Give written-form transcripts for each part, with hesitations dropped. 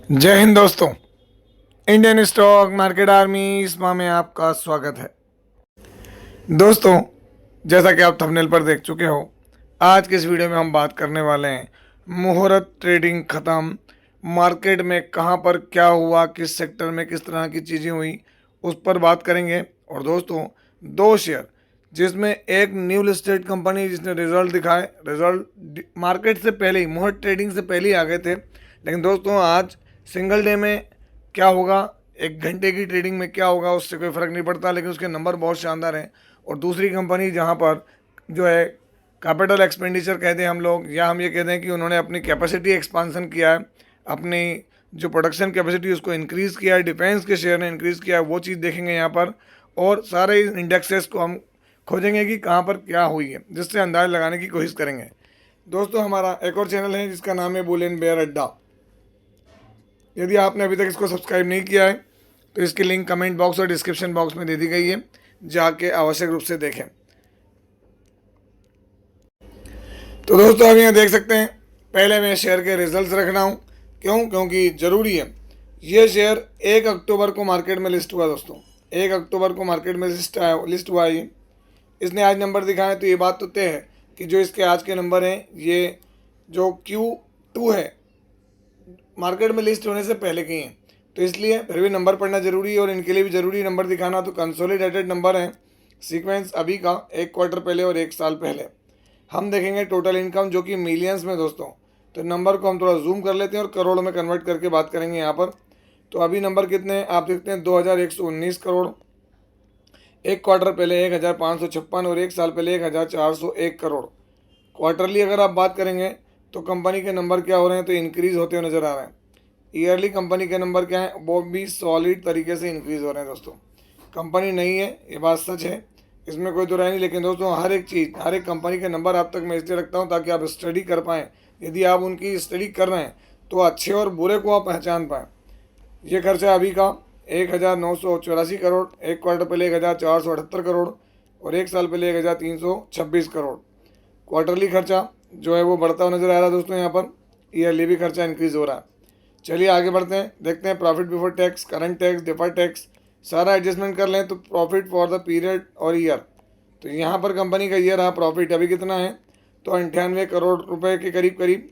जय हिंद दोस्तों। Indian stock market army इसमा में आपका स्वागत है। दोस्तों, जैसा कि आप थंबनेल पर देख चुके हो, आज के इस वीडियो में हम बात करने वाले हैं मुहूर्त ट्रेडिंग ख़त्म, मार्केट में कहां पर क्या हुआ, किस सेक्टर में किस तरह की चीज़ें हुई, उस पर बात करेंगे। और दोस्तों, दो शेयर जिसमें एक न्यू लिस्टेड कंपनी जिसने रिजल्ट दिखाए, रिजल्ट मार्केट से पहले ही, मुहूर्त ट्रेडिंग से पहले ही आ गए थे, लेकिन दोस्तों आज सिंगल डे में क्या होगा, एक घंटे की ट्रेडिंग में क्या होगा उससे कोई फ़र्क नहीं पड़ता, लेकिन उसके नंबर बहुत शानदार हैं। और दूसरी कंपनी जहाँ पर जो है कैपिटल एक्सपेंडिचर कहते हैं हम लोग, या हम ये कहते हैं कि उन्होंने अपनी कैपेसिटी एक्सपांसन किया है, अपनी जो प्रोडक्शन कैपेसिटी उसको इंक्रीज़ किया है, डिफेंस के शेयर ने इंक्रीज़ किया है, वो चीज़ देखेंगे यहाँ पर। और सारे इंडेक्सेस को हम खोजेंगे कि कहाँ पर क्या हुई है, जिससे अंदाज़ लगाने की कोशिश करेंगे। दोस्तों, हमारा एक और चैनल है जिसका नाम है बुल एंड बेयर अड्डा। यदि आपने अभी तक इसको सब्सक्राइब नहीं किया है तो इसकी लिंक कमेंट बॉक्स और डिस्क्रिप्शन बॉक्स में दे दी गई है, जाके आवश्यक रूप से देखें। तो दोस्तों, आप यहाँ देख सकते हैं, पहले मैं शेयर के रिजल्ट्स रख रहा हूँ। क्यों? क्योंकि ज़रूरी है। ये शेयर 1 अक्टूबर को मार्केट में लिस्ट हुआ दोस्तों, 1 अक्टूबर को मार्केट में लिस्ट हुआ है। इसने आज नंबर दिखाए, तो ये बात तो तय है कि जो इसके आज के नंबर हैं, ये जो Q2 है मार्केट में लिस्ट होने से पहले की हैं, तो इसलिए फिर भी नंबर पढ़ना जरूरी है और इनके लिए भी जरूरी नंबर दिखाना। तो कंसोलिडेटेड नंबर है, सीक्वेंस अभी का 1 क्वार्टर पहले और 1 साल पहले। हम देखेंगे टोटल इनकम जो कि मिलियंस में दोस्तों, तो नंबर को हम थोड़ा जूम कर लेते हैं और करोड़ों में कन्वर्ट करके बात करेंगे यहाँ पर। तो अभी नंबर कितने हैं आप देखते हैं, 2119 करोड़, 1 क्वार्टर पहले 1556 और 1 साल पहले 1401 करोड़। क्वार्टरली अगर आप बात करेंगे तो कंपनी के नंबर क्या हो रहे हैं, तो इंक्रीज़ होते हुए नज़र आ रहे हैं। ईयरली कंपनी के नंबर क्या हैं, वो भी सॉलिड तरीके से इंक्रीज़ हो रहे हैं दोस्तों। कंपनी नहीं है, ये बात सच है, इसमें कोई दो राय नहीं, लेकिन दोस्तों हर एक चीज़, हर एक कंपनी के नंबर आप तक मैं इसलिए रखता हूँ ताकि आप स्टडी कर पाएँ। यदि आप उनकी स्टडी कर रहे हैं तो अच्छे और बुरे को आप पहचान पाएँ। ये खर्चा अभी का 1984 करोड़, 1 क्वार्टर पहले 1478 करोड़ और 1 साल पहले 1326 करोड़। क्वार्टरली खर्चा जो है वो बढ़ता हुआ नज़र आ रहा है दोस्तों यहाँ पर, ईयरली भी खर्चा इंक्रीज़ हो रहा है। चलिए आगे बढ़ते हैं, देखते हैं profit before tax, current tax, deferred tax, सारा एडजस्टमेंट कर लें तो प्रॉफिट फॉर द पीरियड और ईयर। तो यहाँ पर कंपनी का ईयर रहा प्रॉफिट अभी कितना है, तो 98 करोड़ रुपए के करीब करीब,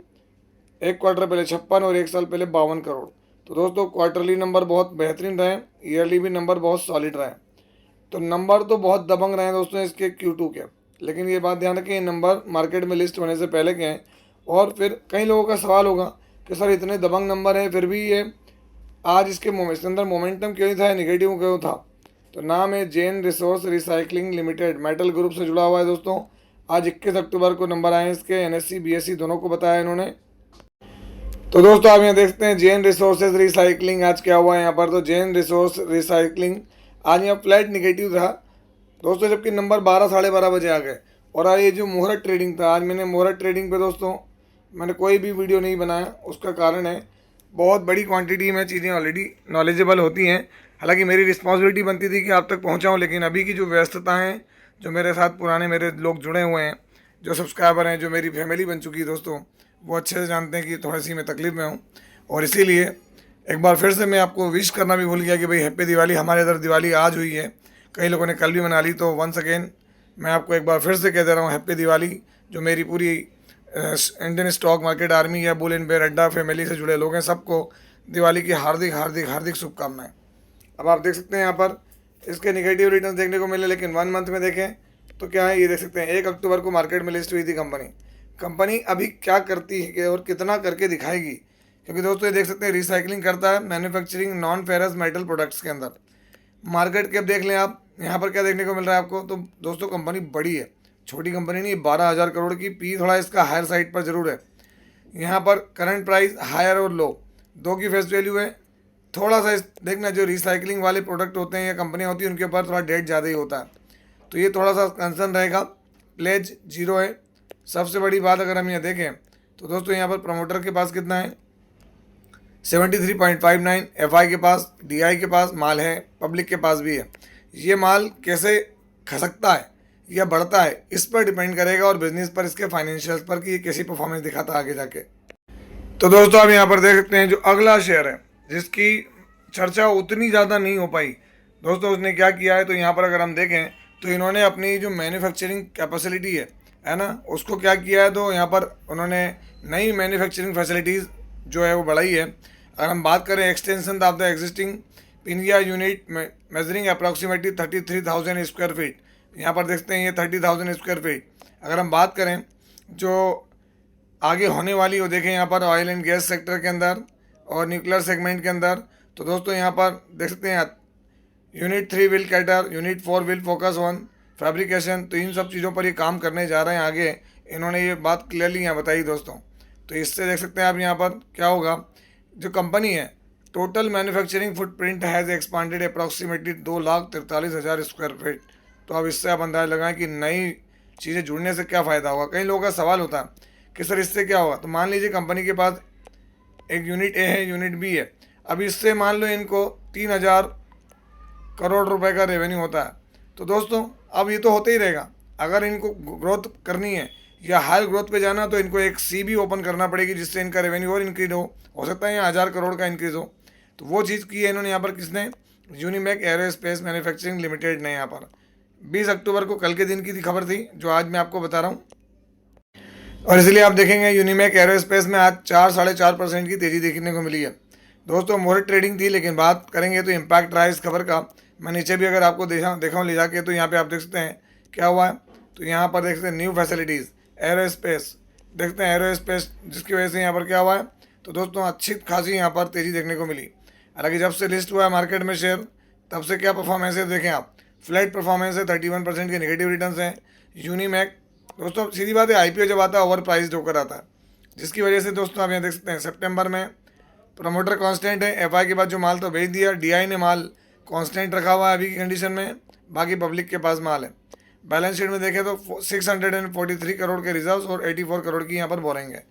1 क्वार्टर पहले 56 और 1 साल पहले 52 करोड़। तो दोस्तों क्वार्टरली नंबर बहुत बेहतरीन रहे, ईयरली भी नंबर बहुत सॉलिड रहे। तो नंबर तो बहुत दबंग रहे हैं दोस्तों इसके Q2 के, लेकिन ये बात ध्यान रखें, ये नंबर मार्केट में लिस्ट होने से पहले के हैं। और फिर कई लोगों का सवाल होगा कि सर इतने दबंग नंबर हैं फिर भी ये आज इसके अंदर मोमेंटम क्यों नहीं था, नेगेटिव क्यों था। तो नाम है Jain resource recycling limited, metal group से जुड़ा हुआ है दोस्तों। आज 21 अक्टूबर को नंबर आए इसके, NSE BSE दोनों को बताया इन्होंने। तो दोस्तों आप यहाँ देखते हैं जैन रिसोर्सेज रिसाइकलिंग आज क्या हुआ है यहाँ पर, तो जैन रिसोर्स रिसाइकलिंग आज यहाँ फ्लैट निगेटिव रहा दोस्तों, जबकि नंबर 12 साढ़े 12 बजे आ गए। और आज ये जो मुहूर्त ट्रेडिंग था, आज मैंने मुहूर्त ट्रेडिंग पे दोस्तों मैंने कोई भी वीडियो नहीं बनाया, उसका कारण है बहुत बड़ी क्वांटिटी में चीज़ें ऑलरेडी नॉलेजेबल होती हैं। हालांकि मेरी रिस्पॉन्सिबिलिटी बनती थी कि आप तक पहुंचाऊं, लेकिन अभी की जो व्यस्तता है, जो मेरे साथ पुराने मेरे लोग जुड़े हुए हैं, जो सब्सक्राइबर हैं, जो मेरी फैमिली बन चुकी है दोस्तों, वो अच्छे से जानते हैं कि थोड़ी सी मैं तकलीफ़ में हूँ। और इसीलिए एक बार फिर से मैं आपको विश करना भी भूल गया कि भाई हैप्पी दिवाली। हमारे इधर दिवाली आज हुई है, कई लोगों ने कल भी मना ली, तो वंस अगेन मैं आपको एक बार फिर से कह दे रहा हूँ हैप्पी दिवाली। जो मेरी पूरी इंडियन स्टॉक मार्केट आर्मी या बुल एंड बेयर अड्डा फैमिली से जुड़े लोग हैं, सबको दिवाली की हार्दिक हार्दिक हार्दिक शुभकामनाएं। अब आप देख सकते हैं यहाँ पर इसके निगेटिव रिटर्न देखने को मिले, लेकिन 1 मंथ में देखें तो क्या है, ये देख सकते हैं 1 अक्टूबर को मार्केट में लिस्ट हुई थी कंपनी अभी क्या करती है और कितना करके दिखाएगी। क्योंकि दोस्तों ये देख सकते हैं रिसाइकलिंग करता है manufacturing non ferrous metal products के अंदर। मार्केट कैप देख लें आप, यहाँ पर क्या देखने को मिल रहा है आपको, तो दोस्तों कंपनी बड़ी है, छोटी कंपनी नहीं, 12,000 करोड़ की। पी थोड़ा इसका हायर साइड पर ज़रूर है। यहाँ पर करंट प्राइस हायर और लो दो की फेस वैल्यू है। थोड़ा सा देखना, जो रिसाइकलिंग वाले प्रोडक्ट होते हैं या कंपनियाँ होती हैं उनके ऊपर थोड़ा डेट ज़्यादा ही होता है, तो ये थोड़ा सा कंसर्न रहेगा। प्लेज 0 है। सबसे बड़ी बात अगर हम यहाँ देखें तो दोस्तों यहाँ पर प्रमोटर के पास कितना है, 73.59, FI के पास, DI के पास माल है, पब्लिक के पास भी है। ये माल कैसे खसकता है या बढ़ता है इस पर डिपेंड करेगा, और बिजनेस पर, इसके फाइनेंशियल्स पर कि ये कैसी परफॉर्मेंस दिखाता है आगे जाके। तो दोस्तों आप यहाँ पर देख सकते हैं जो अगला शेयर है जिसकी चर्चा उतनी ज़्यादा नहीं हो पाई दोस्तों, उसने क्या किया है, तो यहाँ पर अगर हम देखें तो इन्होंने अपनी जो मैन्युफैक्चरिंग कैपेसिटी है ना, उसको क्या किया है, तो यहाँ पर उन्होंने नई मैन्युफैक्चरिंग फैसिलिटीज़ जो है वो बढ़ाई है। अगर हम बात करें extension of the existing Peenya unit measuring approximately 33,000 square feet, यहाँ पर देखते हैं ये 30,000 स्क्वायर फीट। अगर हम बात करें जो आगे होने वाली वो देखें यहाँ पर ऑयल एंड गैस सेक्टर के अंदर और न्यूक्लियर सेगमेंट के अंदर, तो दोस्तों यहाँ पर देख सकते हैं unit 3 will cater, unit 4 will focus on fabrication. तो इन सब चीज़ों पर ये काम करने जा रहे हैं आगे, इन्होंने ये बात क्लियरली यहाँ बताई दोस्तों। तो इससे देख सकते हैं आप यहाँ पर क्या होगा, जो कंपनी है total manufacturing footprint has expanded approximately 2,43,000 square feet. तो अब इससे आप अंदाजा लगाएं कि नई चीज़ें जुड़ने से क्या फ़ायदा होगा। कई लोगों का सवाल होता है कि सर इससे क्या होगा। तो मान लीजिए कंपनी के पास एक यूनिट ए है, यूनिट बी है, अब इससे मान लो इनको 3,000 करोड़ रुपए का रेवेन्यू होता है। तो दोस्तों अब ये तो होता ही रहेगा, अगर इनको ग्रोथ करनी है या हाई ग्रोथ पे जाना तो इनको एक सी भी ओपन करना पड़ेगी जिससे इनका रेवेन्यू और इंक्रीज हो सकता है यहाँ 1,000 करोड़ का इंक्रीज हो। तो वो चीज़ की है इन्होंने यहाँ पर, किसने, यूनिमैक एरोस्पेस मैन्युफैक्चरिंग लिमिटेड ने। यहाँ पर 20 अक्टूबर को कल के दिन की खबर थी जो आज मैं आपको बता रहा हूँ, और इसलिए आप देखेंगे यूनिमैक एरोस्पेस में आज 4-4.5% की तेज़ी देखने को मिली है दोस्तों। मोहर ट्रेडिंग थी, लेकिन बात करेंगे तो इम्पैक्ट रहा है इस खबर का। मैं नीचे भी अगर आपको देखा हूँ ले जाके, तो यहाँ पे आप देख सकते हैं क्या हुआ है। तो यहाँ पर देख सकते हैं न्यू फैसिलिटीज़ एरोस्पेस, देखते हैं एरोस्पेस, जिसकी वजह से यहाँ पर क्या हुआ है, तो दोस्तों अच्छी खासी यहाँ पर तेज़ी देखने को मिली। हालांकि जब से लिस्ट हुआ है मार्केट में शेयर, तब से क्या परफॉर्मेंस है देखें आप, फ्लैट परफॉर्मेंस है, 31% के नेगेटिव रिटर्न्स हैं। यूनिमैक दोस्तों सीधी बात है, आईपीओ जब आता है ओवर प्राइस्ड होकर आता है, जिसकी वजह से दोस्तों आप यहाँ देख सकते हैं सितंबर में प्रमोटर कांस्टेंट है, एफआई के बाद जो माल तो भेज दिया, डीआई ने माल कांस्टेंट रखा हुआ है अभी की कंडीशन में, बाकी पब्लिक के पास माल है। बैलेंस शीट में देखें तो 643 करोड़ के रिजर्व्स और 84 करोड़ की यहाँ पर बोरिंग है।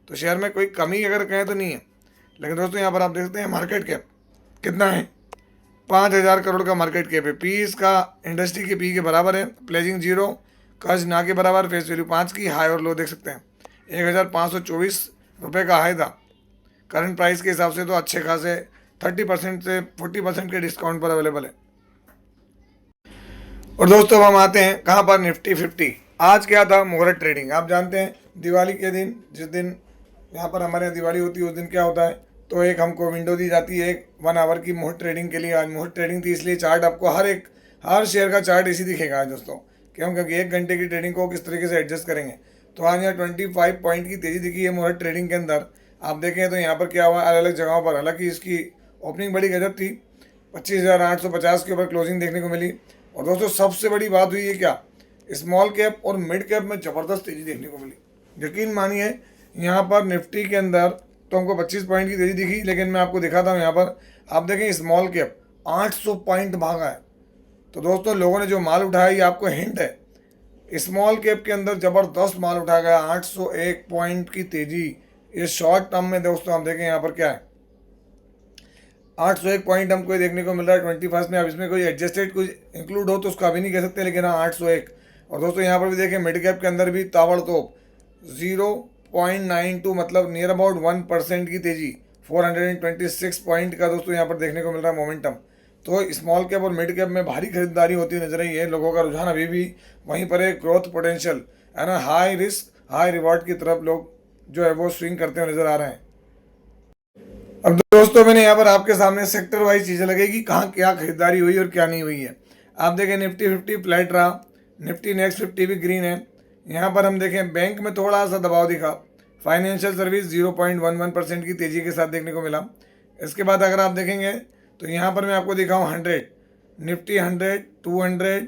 तो शेयर में कोई कमी अगर कहें तो नहीं है, लेकिन दोस्तों यहाँ पर आप देख सकते हैं मार्केट कैप कितना है, 5,000 करोड़ का मार्केट कैप है। पी इसका इंडस्ट्री के पी के बराबर है, प्लेजिंग 0, कर्ज ना के बराबर, फेस वैल्यू 5 की, हाई और लो देख सकते हैं 1,524 रुपये का हाई था करंट प्राइस के हिसाब से, तो अच्छे खासे 30% से 40% के डिस्काउंट पर अवेलेबल है। और दोस्तों हम आते हैं कहाँ पर, निफ्टी 50। आज क्या था, मुहूर्त ट्रेडिंग। आप जानते हैं दिवाली के दिन, जिस दिन यहाँ पर हमारे यहाँ दिवाली होती है, उस दिन क्या होता है, तो एक हमको विंडो दी जाती है एक 1 आवर की मुहूर्त ट्रेडिंग के लिए। आज मुहूर्त ट्रेडिंग थी, इसलिए चार्ट आपको हर शेयर का चार्ट इसी दिखेगा आज दोस्तों, क्यों, क्योंकि 1 घंटे की ट्रेडिंग को किस तरीके से एडजस्ट करेंगे। तो आज यहाँ 25 पॉइंट की तेज़ी दिखी है मुहूर्त ट्रेडिंग के अंदर। आप देखें तो यहाँ पर क्या हुआ अलग अलग जगहों पर, हालांकि इसकी ओपनिंग बड़ी गजब थी, 25,850 के ऊपर क्लोजिंग देखने को मिली। और दोस्तों सबसे बड़ी बात हुई है क्या, स्मॉल कैप और मिड कैप में ज़बरदस्त तेज़ी देखने को मिली। यकीन मानिए यहाँ पर निफ्टी के अंदर तो हमको 25 पॉइंट की तेज़ी दिखी, लेकिन मैं आपको दिखाता हूँ यहाँ पर आप देखें स्मॉल कैप 800 पॉइंट भागा है। तो दोस्तों लोगों ने जो माल उठाया, ये आपको हिंट है, स्मॉल कैप के अंदर ज़बरदस्त माल उठाया गया, 801 पॉइंट की तेज़ी। ये शॉर्ट टर्म में दोस्तों हम देखें यहाँ पर क्या है, 801 पॉइंट हमको ये देखने को मिल रहा है 21 में। अब इसमें कोई एडजस्टेड कुछ इंक्लूड हो तो उसको अभी नहीं कह सकते, लेकिन हाँ 801। और दोस्तों यहाँ पर भी देखें मिड कैप के अंदर भी ताबड़तोड़ 0.92 मतलब नियर अबाउट 1% की तेज़ी, 426 पॉइंट का दोस्तों यहाँ पर देखने को मिल रहा है मोमेंटम। तो स्मॉल कैप और मिड कैप में भारी खरीदारी होती नजर आई है, लोगों का रुझान अभी भी वहीं पर एक ग्रोथ पोटेंशियल है ना, हाई रिस्क हाई रिवॉर्ड की तरफ लोग जो है वो स्विंग करते हुए नजर आ रहे हैं। अब दोस्तों मैंने यहाँ पर आपके सामने सेक्टर वाइज चीज़ें लगेगी, कहाँ क्या खरीदारी हुई और क्या नहीं हुई है। आप देखें निफ्टी 50 फ्लैट रहा, निफ्टी नेक्स्ट 50 भी ग्रीन है। यहाँ पर हम देखें बैंक में थोड़ा सा दबाव दिखा, फाइनेंशियल सर्विस 0.11% की तेज़ी के साथ देखने को मिला। इसके बाद अगर आप देखेंगे तो यहाँ पर मैं आपको दिखाऊँ 100, निफ्टी 100, 200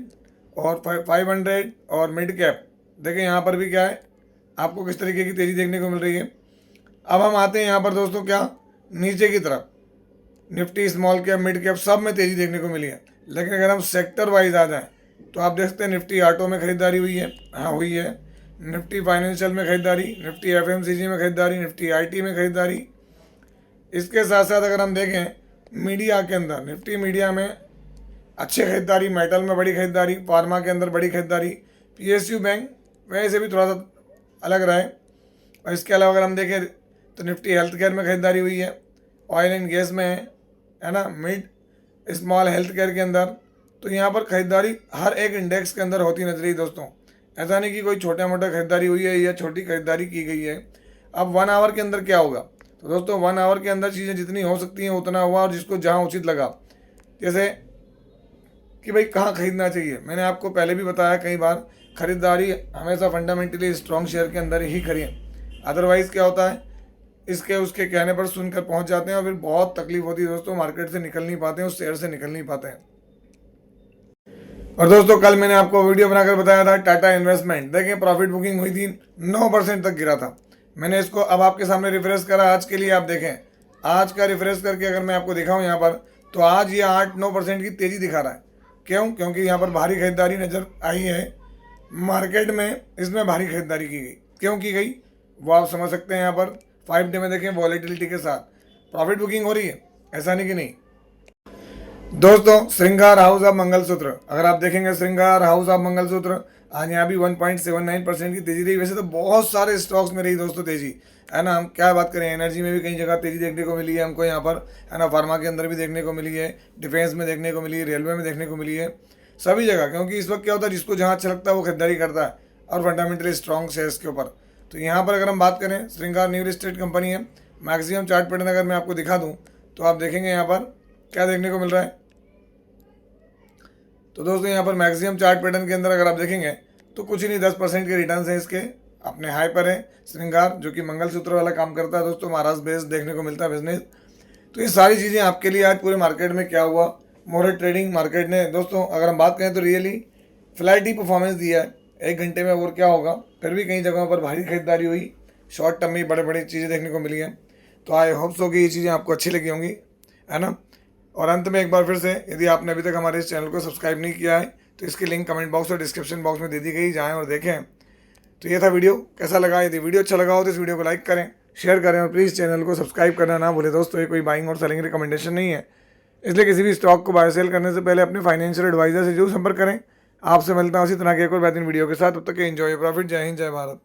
और 500 और मिड कैप, देखें यहाँ पर भी क्या है आपको किस तरीके की तेज़ी देखने को मिल रही है। अब हम आते हैं यहाँ पर दोस्तों क्या नीचे की तरफ, Nifty small cap mid cap सब में तेज़ी देखने को मिली है। लेकिन अगर हम सेक्टर वाइज आ जाएँ तो आप देखते हैं निफ्टी ऑटो में खरीदारी हुई है, हाँ हुई है, निफ्टी फाइनेंशियल में खरीदारी, निफ्टी एफएमसीजी में खरीदारी, निफ्टी आईटी में खरीदारी। इसके साथ साथ अगर हम देखें मीडिया के अंदर, निफ्टी मीडिया में अच्छी खरीदारी, मेटल में बड़ी खरीदारी, फार्मा के अंदर बड़ी खरीदारी, पीएसयू बैंक वैसे भी थोड़ा सा अलग रहा है। और इसके अलावा अगर हम देखें तो निफ्टी हेल्थ केयर में खरीदारी हुई है, ऑयल एंड गैस में है ना, मिड स्मॉल हेल्थ केयर के अंदर। तो यहाँ पर खरीदारी हर एक इंडेक्स के अंदर होती नजर आई दोस्तों। ऐसा नहीं कि कोई छोटा मोटा खरीदारी हुई है या छोटी खरीदारी की गई है। अब 1 आवर के अंदर क्या होगा, तो दोस्तों 1 आवर के अंदर चीज़ें जितनी हो सकती हैं उतना हुआ, और जिसको जहाँ उचित लगा, जैसे कि भाई कहाँ खरीदना चाहिए, मैंने आपको पहले भी बताया कई बार, खरीदारी हमेशा फंडामेंटली स्ट्रॉन्ग शेयर के अंदर ही करिए। अदरवाइज़ क्या होता है, इसके उसके कहने पर सुनकर पहुंच जाते हैं और फिर बहुत तकलीफ होती है दोस्तों, मार्केट से निकल नहीं पाते हैं, उस शेयर से निकल नहीं पाते हैं। और दोस्तों कल मैंने आपको वीडियो बनाकर बताया था टाटा इन्वेस्टमेंट, देखें प्रॉफिट बुकिंग हुई थी, 9% तक गिरा था। मैंने इसको अब आपके सामने रिफ्रेश करा आज के लिए, आप देखें आज का रिफ्रेश करके अगर मैं आपको दिखाऊं यहाँ पर, तो आज ये 8-9% की तेज़ी दिखा रहा है। क्यों? क्योंकि यहाँ पर भारी खरीदारी नज़र आई है मार्केट में, इसमें भारी खरीदारी की गई। क्यों की गई वो आप समझ सकते हैं। यहाँ पर 5 डे में देखें वॉलेटिलिटी के साथ प्रॉफिट बुकिंग हो रही है, ऐसा नहीं कि नहीं। दोस्तों श्रृंगार हाउस ऑफ मंगलसूत्र, अगर आप देखेंगे श्रृंगार हाउस ऑफ मंगलसूत्र, आज यहाँ भी 1.79% की तेजी रही। वैसे तो बहुत सारे स्टॉक्स में रही दोस्तों तेजी, है ना। हम क्या बात करें, एनर्जी में भी कई जगह तेजी देखने को मिली है हमको यहाँ पर, है ना। फार्मा के अंदर भी देखने को मिली है, डिफेंस में देखने को मिली है, रेलवे में देखने को मिली है, सभी जगह। क्योंकि इस वक्त क्या होता है, जिसको जहाँ अच्छा लगता है वो खरीदारी करता है, और फंडामेंटली स्ट्रॉन्ग शेयर्स के ऊपर। तो यहाँ पर अगर हम बात करें, श्रृंगार न्यू एस्टेट कंपनी है, मैक्सिमम चार्ट पैटर्न अगर मैं आपको दिखा दूँ तो आप देखेंगे यहाँ पर क्या देखने को मिल रहा है। तो दोस्तों यहाँ पर मैक्सिमम चार्ट पैटर्न के अंदर अगर आप देखेंगे तो कुछ ही नहीं, 10% के रिटर्न है इसके, अपने हाई पर है। श्रृंगार जो कि मंगलसूत्र वाला काम करता है दोस्तों, महाराष्ट्र बेस्ड देखने को मिलता है बिजनेस। तो ये सारी चीज़ें आपके लिए आज पूरे मार्केट में क्या हुआ, मोर ट्रेडिंग मार्केट ने दोस्तों अगर हम बात करें तो रियली फ्लैट ही परफॉर्मेंस दिया है 1 घंटे में, और क्या होगा। फिर भी कई जगहों पर भारी खरीदारी हुई, शॉर्ट टर्म में बड़े बड़ी चीज़ें देखने को मिली हैं। तो आई होप सो कि ये चीज़ें आपको अच्छी लगी होंगी, है ना। और अंत में एक बार फिर से, यदि आपने अभी तक हमारे इस चैनल को सब्सक्राइब नहीं किया है तो इसकी लिंक कमेंट बॉक्स और डिस्क्रिप्शन बॉक्स में दे दी गई, जाएँ और देखें। तो ये था वीडियो, कैसा लगा। यदि वीडियो अच्छा लगा हो तो इस वीडियो को लाइक करें, शेयर करें, और प्लीज़ चैनल को सब्सक्राइब करना ना भूलें दोस्तों। ये कोई बाइंग और सेलिंग रिकमेंडेशन नहीं है, इसलिए किसी भी स्टॉक को बाय सेल करने से पहले अपने फाइनेंशियल एडवाइजर से जरूर संपर्क करें। आपसे मिलता हूँ उसी तरह के एक और बेहतरीन वीडियो के साथ, तब तक के एंजॉय प्रॉफिट। जय हिंद, जय भारत।